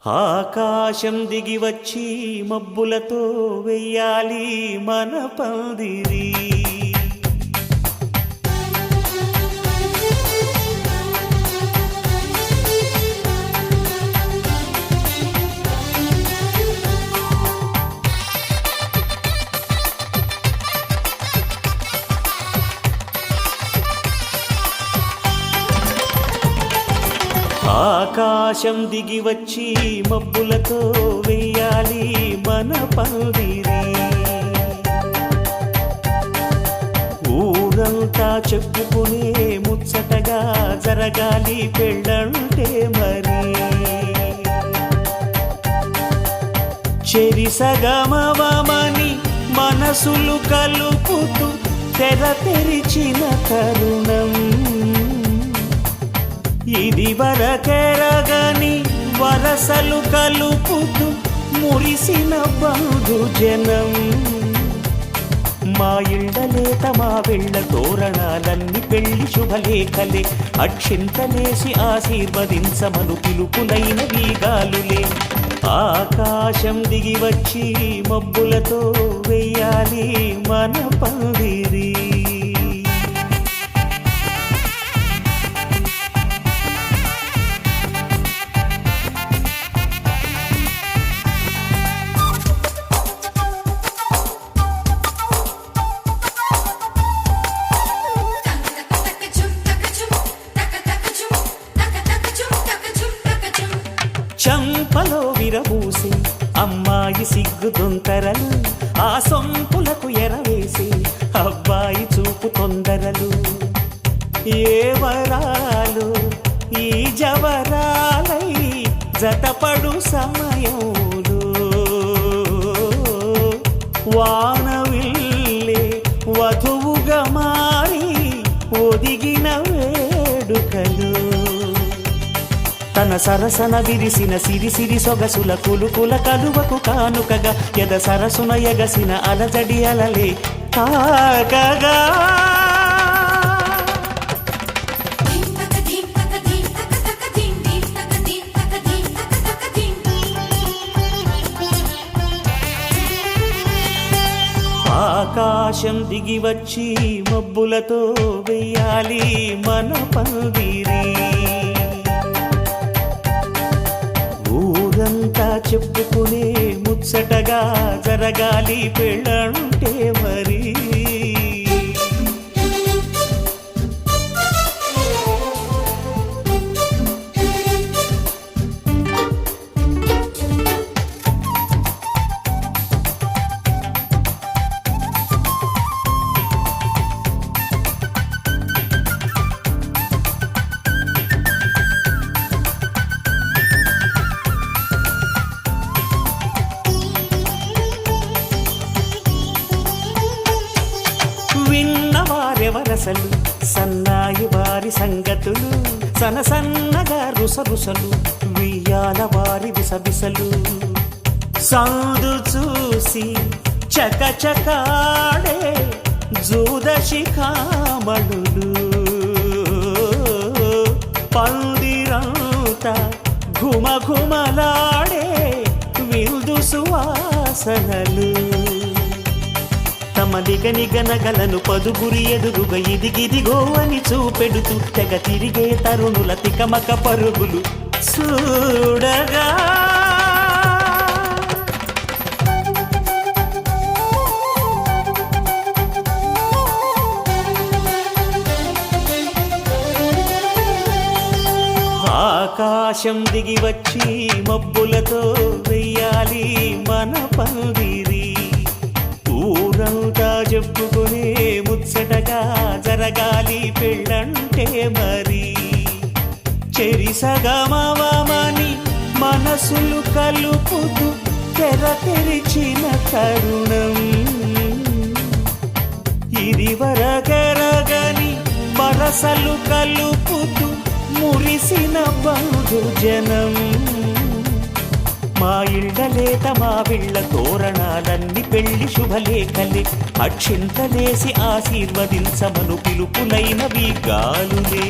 ఆకాశం దిగి వచ్చి మబ్బులతో వెయ్యాలి మన పందిరి. ఆకాశం దిగి వచ్చి మబ్బులతో వెయ్యాలి మన పందిరి. ఊరంతా చెప్పుకునే ముచ్చటగా జరగాలి పెళ్ళంటే మరి. చెరిసగమవమని మనసులు కలుపుతూ తెర తెరిచిన తరుణం ఇది వరకెరగని వరసలు కలుపుతూ మురిసిన బంధుజనం. మా ఇళ్ళలేత మా వెళ్ళ తోరణాలన్నీ పెళ్లి శుభలేఖలే. అక్షింతలేసి ఆశీర్వదించమను పిలుపులైన వీగాలులే. ఆకాశం దిగి వచ్చి మబ్బులతో వెయ్యాలి మన పందిరి. చంపలో విరబూసి అమ్మాయి సిగ్గు దొంతరలు, ఆ సొంపులకు ఎరవేసి అబ్బాయి చూపు తొందరలు. ఏ వరాలు ఈ జవరాలై జతపడు సమయంలో వానవిల్లే వధువుగా మారి ఒదిగిన వేడుకలు. తన సరసన విరిసిన సిరిసిరి సొగసుల కులుకుల కలువకు కానుకగా ఎద సరసున ఎగసిన అలజడి అలలే తాకగా. ఆకాశం దిగి వచ్చి మబ్బులతో వెయ్యాలి మన పందిరి. ఊరంతా చెప్పుకునే ముచ్చటగా జరగాలి పెళ్ళంటే మరి. విన్నవారెవరసలు సన్నాయి వారి సంగతులు, సనసన్నగా రుసరుసలు వియ్యాల వారి విసవిసలు. సందు చూసి చకచకాడే జూదశిఖామణులు, పందిరంతా ఘుమఘుమలాడే విందు సువాసనలు. తమ నిగనిగనగలను పదుగురి ఎదురుగా ఇదిగిదిగో అని చూపెడుతూ తెగ తిరిగే తరుణుల తికమక పరుగులు చూడగా. ఆకాశం దిగి వచ్చి మబ్బులతో వెయ్యాలి మన పందిరి. ఊరంతా చెప్పుకునే ముచ్చటగా జరగాలి పెళ్ళంటే మరి. చెరిసగమవమని మనసులు కలుపుతూ తెర తెరిచిన తరుణం ఇది వరకెరగని వరసలు కలుపుతూ మురిసిన బంధుజనం. మా ఇళ్ళలేత మా వీళ్ళ తోరణాలన్నీ పెళ్లి శుభలేఖలే. అక్షింతలేసి ఆశీర్వదించమను పిలుపులైన వీగాలులే.